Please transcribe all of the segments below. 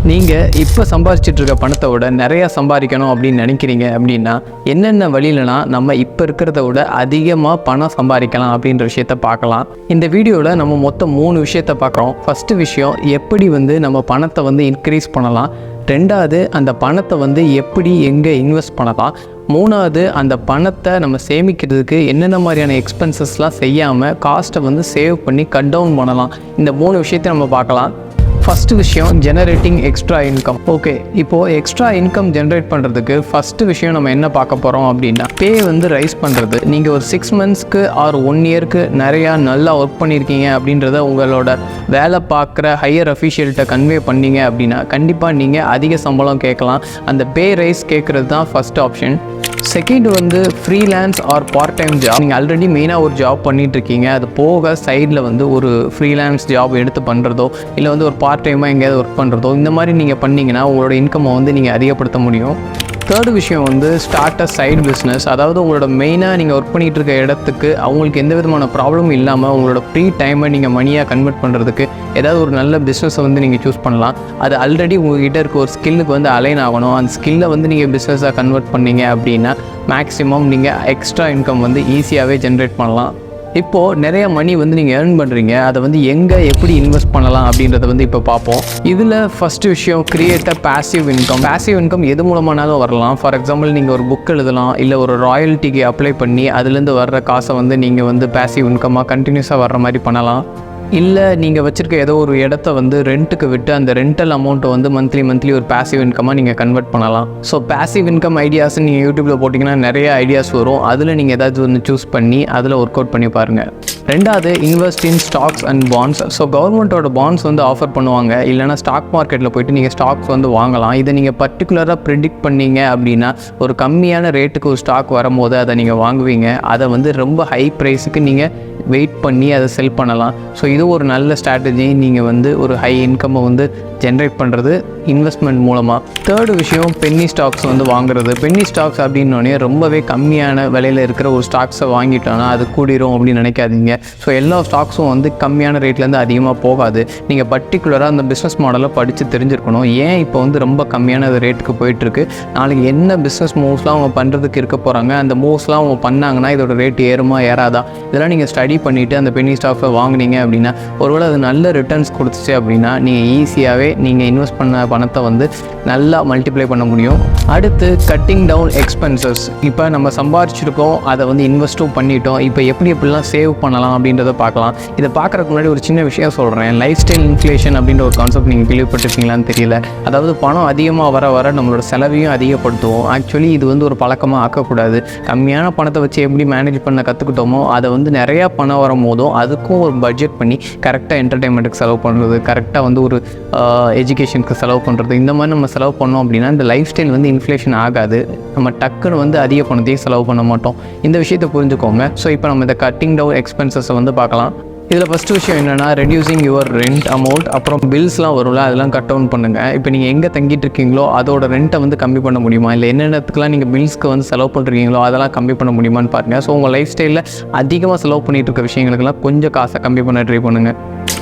நீங்கள் இப்போ சம்பாதிச்சிட்டு இருக்க பணத்தை விட நிறையா சம்பாதிக்கணும் அப்படின்னு நினைக்கிறீங்க அப்படின்னா என்னென்ன வழியிலலாம் நம்ம இப்போ இருக்கிறத விட அதிகமாக பணம் சம்பாதிக்கலாம் அப்படின்ற விஷயத்த பார்க்கலாம். இந்த வீடியோவில் நம்ம மொத்தம் 3 விஷயத்த பார்க்குறோம். ஃபஸ்ட்டு விஷயம், எப்படி நம்ம பணத்தை இன்க்ரீஸ் பண்ணலாம். ரெண்டாவது, அந்த பணத்தை எப்படி எங்கே இன்வெஸ்ட் பண்ணலாம். மூணாவது, அந்த பணத்தை நம்ம சேமிக்கிறதுக்கு என்னென்ன மாதிரியான எக்ஸ்பென்சஸ்லாம் செய்யாமல் காஸ்ட்டை சேவ் பண்ணி கட் டவுன் பண்ணலாம். இந்த 3 விஷயத்தை நம்ம பார்க்கலாம். ஃபஸ்ட்டு விஷயம், ஜெனரேட்டிங் எக்ஸ்ட்ரா இன்கம். ஓகே, இப்போது எக்ஸ்ட்ரா இன்கம் ஜென்ரேட் பண்ணுறதுக்கு ஃபஸ்ட்டு விஷயம் நம்ம என்ன பார்க்க போகிறோம் அப்படின்னா, பே ரைஸ் பண்ணுறது. நீங்கள் ஒரு 6 மந்த்ஸ்க்கு ஆர் 1 இயர்க்கு நிறையா நல்லா ஒர்க் பண்ணியிருக்கீங்க அப்படின்றத உங்களோட வேலை பார்க்குற ஹையர் அஃபிஷியல்கிட்ட கன்வே பண்ணீங்க அப்படின்னா கண்டிப்பாக நீங்கள் அதிக சம்பளம் கேட்கலாம். அந்த பே ரைஸ் கேட்குறது தான் first option. Second freelance or part time job. நீங்கள் ஆல்ரெடி மெயினாக ஒரு ஜாப் பண்ணிகிட்ருக்கீங்க, அது போக சைடில் ஒரு ஃப்ரீலான்ஸ் ஜாப் எடுத்து பண்ணுறதோ இல்லை ஒரு பார்ட் டைமாக எங்கேயாவது ஒர்க் பண்ணுறதோ இந்த மாதிரி நீங்கள் பண்ணிங்கன்னா உங்களோட இன்கம்மை நீங்கள் அதிகப்படுத்த முடியும். தேர்டு விஷயம் ஸ்டார்ட் அ சைடு பிஸ்னஸ். அதாவது உங்களோட மெயினாக நீங்கள் ஒர்க் பண்ணிகிட்டு இருக்க இடத்துக்கு அவங்களுக்கு எந்த விதமான ப்ராப்ளமும் இல்லாமல் உங்களோட ஃப்ரீ டைமை நீங்கள் மணியாக கன்வெர்ட் பண்ணுறதுக்கு ஏதாவது ஒரு நல்ல பிஸ்னஸை நீங்கள் சூஸ் பண்ணலாம். அது ஆல்ரெடி உங்கள்கிட்ட இருக்க ஒரு ஸ்கில்லுக்கு அலைன் ஆகணும். அந்த ஸ்கில்லை நீங்கள் பிஸ்னஸாக கன்வெர்ட் பண்ணீங்க அப்படின்னா மேக்ஸிமம் நீங்கள் எக்ஸ்ட்ரா இன்கம் ஈஸியாகவே ஜென்ரேட் பண்ணலாம். இப்போது நிறைய மணி நீங்கள் ஏர்ன் பண்ணுறீங்க, அதை எங்கே எப்படி இன்வெஸ்ட் பண்ணலாம் அப்படின்றத இப்போ பார்ப்போம். இதில் ஃபஸ்ட்டு விஷயம், create a passive income. Passive income எது மூலமானாலும் வரலாம். ஃபார் எக்ஸாம்பிள், நீங்கள் ஒரு புக் எழுதலாம், இல்லை ஒரு ராயல்ட்டிக்கு அப்ளை பண்ணி அதுலேருந்து வர்ற காசை நீங்கள் பாசிவ் இன்கமாக கண்டினியூஸாக வர்ற மாதிரி பண்ணலாம். இல்லை நீங்கள் வச்சுருக்க ஏதோ ஒரு இடத்த ரெண்ட்டுக்கு விட்டு அந்த ரெண்டல் அமௌண்ட்டை மந்த்லி ஒரு பாசிவ் இன்கமாக நீங்கள் கன்வெர்ட் பண்ணலாம். ஸோ பாசிவ் இன்கம் ஐடியாஸ் நீங்கள் யூடியூப்பில் போட்டிங்கன்னா நிறைய ஐடியாஸ் வரும். அதில் நீங்கள் ஏதாச்சும் சூஸ் பண்ணி அதில் ஒர்க் அவுட் பண்ணி பாருங்கள். ரெண்டாவது, invest in stocks and bonds. So கவர்மெண்ட்டோட பாண்ட்ஸ் ஆஃபர் பண்ணுவாங்க, இல்லைனா ஸ்டாக் மார்க்கெட்டில் போய்ட்டு நீங்கள் ஸ்டாக்ஸ் வாங்கலாம். இதை நீங்கள் பர்டிகுலராக ப்ரிடிக்ட் பண்ணீங்க அப்படின்னா ஒரு கம்மியான ரேட்டுக்கு ஒரு ஸ்டாக் வரும்போது அதை நீங்கள் வாங்குவீங்க. அதை ரொம்ப ஹை ப்ரைஸுக்கு நீங்கள் வெயிட் பண்ணி அதை செல் பண்ணலாம். ஸோ இது ஒரு நல்ல ஸ்ட்ராட்டஜி. நீங்கள் ஒரு ஹை இன்கம்மை ஜென்ரேட் பண்ணுறது இன்வெஸ்ட்மெண்ட் மூலமாக. தேர்டு விஷயம், பென்னி ஸ்டாக்ஸ் வாங்குறது. பென்னி ஸ்டாக்ஸ் அப்படின்னோடனே ரொம்பவே கம்மியான விலையில் இருக்கிற ஒரு ஸ்டாக்ஸை வாங்கிட்டோன்னா அது கூடிரும் அப்படின்னு நினைக்காதீங்க. ஸோ எல்லா ஸ்டாக்ஸும் கம்மியான ரேட்லேருந்து அதிகமாக போகாது. நீங்கள் பர்டிகுலராக அந்த பிஸ்னஸ் மாடலை படித்து தெரிஞ்சிருக்கணும். ஏன் இப்போ ரொம்ப கம்மியான ரேட்டுக்கு போயிட்டுருக்கு, நாளைக்கு என்ன பிஸ்னஸ் மூவ்ஸ்லாம் அவங்க பண்ணுறதுக்கு இருக்க போகிறாங்க, அந்த மூவ்ஸ்லாம் அவங்க பண்ணாங்கன்னா இதோட ரேட் ஏறுமா ஏறாதா, இதெல்லாம் நீங்கள் ஸ்டடி பண்ணிவிட்டு அந்த பென்னி ஸ்டாக்ஸை வாங்கினீங்க அப்படின்னா ஒருவேளை அது நல்ல ரிட்டர்ன்ஸ் கொடுத்துச்சு அப்படின்னா நீங்கள் ஈஸியாகவே நீங்கள் இன்வெஸ்ட் பண்ண பணத்தை நல்லா மல்டிப்ளை பண்ண முடியும். அடுத்து, கட்டிங் டவுன் எக்ஸ்பென்சஸ். இப்போ நம்ம சம்பாதிச்சிருக்கோம், அதை இன்வெஸ்ட்டும் பண்ணிட்டோம், இப்போ எப்படிலாம் சேவ் பண்ணலாம் அப்படின்றத பார்க்கலாம். இதை பார்க்குறதுக்கு முன்னாடி ஒரு சின்ன விஷயம் சொல்கிறேன். லைஃப் ஸ்டைல் இன்ஃப்ளேஷன் அப்படின்ற ஒரு கான்செப்ட் நீங்கள் கேள்விப்பட்டிருக்கீங்களான்னு தெரியல. அதாவது பணம் அதிகமாக வர நம்மளோட செலவையும் அதிகப்படுத்துவோம். ஆக்சுவலி இது ஒரு பழக்கமாக ஆக்கக்கூடாது. கம்மியான பணத்தை வச்சு எப்படி மேனேஜ் பண்ண கற்றுக்கிட்டோமோ அதை நிறையா பணம் வரும் போதும் அதுக்கும் ஒரு பட்ஜெட் பண்ணி கரெக்டாக என்டர்டைன்மெண்ட்டுக்கு செலவு பண்ணுறது, கரெக்டாக ஒரு எஜுகேஷனுக்கு செலவு பண்ணுறது, இந்த மாதிரி நம்ம செலவு பண்ணோம் அப்படின்னா இந்த லைஃப் ஸ்டைல் இன்ஃப்ளேஷன் ஆகாது. நம்ம டக்குன்னு அதிக பணத்தையும் செலவு பண்ண மாட்டோம். இந்த விஷயத்தை புரிஞ்சுக்கோங்க. ஸோ இப்போ நம்ம இந்த கட்டிங் டவுன் எக்ஸ்பென்சஸை பார்க்கலாம். இதில் ஃபஸ்ட்டு விஷயம் என்னென்னா, ரெடியூசிங் யுவர் ரெண்ட் அமௌண்ட். அப்புறம் பில்ஸ்லாம் வரும்ல, அதெல்லாம் கட் டவுன் பண்ணுங்கள். இப்போ நீங்கள் எங்கே தங்கிட்டு இருக்கீங்களோ அதோட ரெண்ட்டை கம்மி பண்ண முடியுமா, இல்லை என்னென்னத்துக்குலாம் நீங்கள் பில்ஸ்க்கு செலவு பண்ணுறீங்களோ அதெல்லாம் கம்மி பண்ண முடியுமான்னு பாருங்கள். ஸோ உங்கள் லைஃப் ஸ்டைலில் அதிகமாக செலவு பண்ணிகிட்டு இருக்க விஷயங்களுக்கெல்லாம் கொஞ்சம் காசை கம்மி பண்ண ட்ரை பண்ணுங்கள்.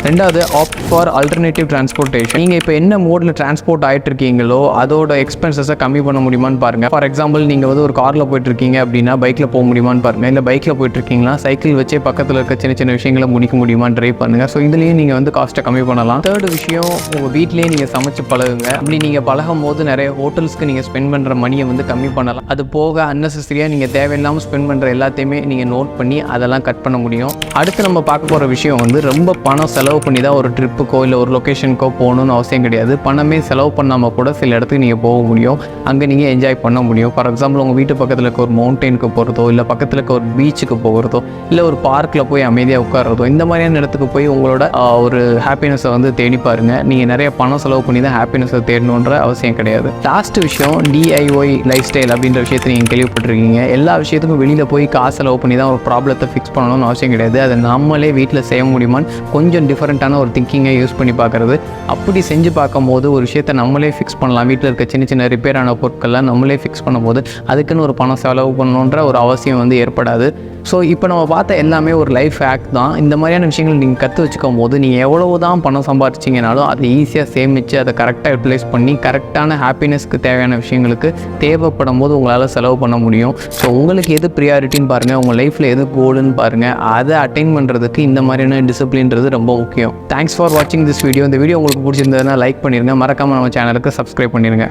ரெண்டாவது, ஆப்ட் ஃபார் ஆல்டர்னேட்டிவ் டிரான்ஸ்போர்ட்டேஷன். நீங்கள் இப்போ என்ன மோடில் டிரான்ஸ்போர்ட் ஆகிட்டு இருக்கீங்களோ அதோட எக்ஸ்பென்சஸை கம்மி பண்ண முடியுமான்னு பாருங்கள். ஃபார் எக்ஸாம்பிள், நீங்கள் ஒரு காரில் போயிட்டுருக்கீங்க அப்படின்னா பைக்கில் போக முடியுமான்னு பாருங்கள். இல்லை பைக்கில் போயிட்டுருக்கீங்களா சைக்கிள் வச்சே பக்கத்தில் இருக்க சின்ன சின்ன விஷயங்களை முடிக்க முடியுமான்னு ட்ரை பண்ணுங்கள். ஸோ இதுலேயும் நீங்கள் காஸ்ட்டை கம்மி பண்ணலாம். தேர்டு விஷயம், உங்கள் வீட்டிலேயே நீங்கள் சமைச்சு பழகுங்க. அப்படி நீங்கள் பழகும் போது நிறைய ஹோட்டல்ஸ்க்கு நீங்கள் ஸ்பெண்ட் பண்ணுற மணியை கம்மி பண்ணலாம். அது போக அன்னெசரியாக நீங்கள் தேவையில்லாமல் ஸ்பெண்ட் பண்ணுற எல்லாத்தையுமே நீங்கள் நோட் பண்ணி அதெல்லாம் கட் பண்ண முடியும். அடுத்து நம்ம பார்க்க போகிற விஷயம் ரொம்ப பணம் செலவு பண்ணி தான் ஒரு ட்ரிப்புக்கோ இல்லை ஒரு லொக்கேஷனுக்கோ போகணுன்னு அவசியம் கிடையாது. பணமே செலவு பண்ணாமல் கூட சில இடத்துக்கு நீங்கள் போக முடியும், அங்கே நீங்கள் என்ஜாய் பண்ண முடியும். ஃபார் எக்ஸாம்பிள், உங்கள் வீட்டு பக்கத்தில் இருக்க ஒரு மவுண்டெயினுக்கு போகிறதோ, இல்லை பக்கத்தில் இருக்க ஒரு பீச்சுக்கு போகிறதோ, இல்லை ஒரு பார்க்கில் போய் அமைதியாக உட்கார்றதோ, இந்த மாதிரியான இடத்துக்கு போய் உங்களோட ஒரு ஹாப்பினஸை தேடி பாருங்கள். நீங்கள் நிறைய பணம் செலவு பண்ணி தான் ஹாப்பினஸை தேடணுன்ற அவசியம் கிடையாது. லாஸ்ட் விஷயம், DIY லைஃப் ஸ்டைல் அப்படின்ற விஷயத்தை நீங்கள் கேள்விப்பட்டிருக்கீங்க. எல்லா விஷயத்துக்கும் வெளியில் போய் காசு செலவு பண்ணி தான் ஒரு ப்ராப்ளத்தை ஃபிக்ஸ் பண்ணணும்னு அவசியம் கிடையாது. அதை நம்மளே வீட்டில் செய்ய முடியுமான்னு கொஞ்சம் டிஃபரெண்ட்டான ஒரு திங்கிங்கை யூஸ் பண்ணி பார்க்குறது. அப்படி செஞ்சு பார்க்கும்போது ஒரு விஷயத்தை நம்மளே ஃபிக்ஸ் பண்ணலாம். வீட்டில் இருக்க சின்ன சின்ன ரிப்பேரான பொருட்கள்லாம் நம்மளே ஃபிக்ஸ் பண்ணும்போது அதுக்குன்னு ஒரு பணம் செலவு பண்ணணுன்ற ஒரு அவசியம் ஏற்படாது. ஸோ இப்போ நம்ம பார்த்த எல்லாமே ஒரு லைஃப் ஹேக் தான். இந்த மாதிரியான விஷயங்கள் நீங்கள் கற்று வச்சுக்கும் போது நீங்கள் எவ்வளவு தான் பணம் சம்பாரிச்சிங்கனாலும் அதை ஈஸியாக சேமித்து அதை கரெக்டாக யூட்டிலைஸ் பண்ணி கரெக்டான ஹாப்பினஸ்க்கு தேவையான விஷயங்களுக்கு தேவைப்படும் போது உங்களால் செலவு பண்ண முடியும். ஸோ உங்களுக்கு எது ப்ரியாரிட்டின்னு பாருங்கள், உங்கள் லைஃப்பில் எது கோல்டுன்னு பாருங்கள். அதை அட்டைன் பண்ணுறதுக்கு இந்த மாதிரியான டிசிப்ளின்றது ரொம்ப முக்கியம். தேங்க்ஸ் ஃபார் வாட்சிங் திஸ் வீடியோ. இந்த வீடியோ உங்களுக்கு பிடிச்சிருந்ததுன்னா லைக் பண்ணிடுங்க, மறக்காமல் நம்ம சேனலுக்கு சப்ஸ்கிரைப் பண்ணிடுங்க.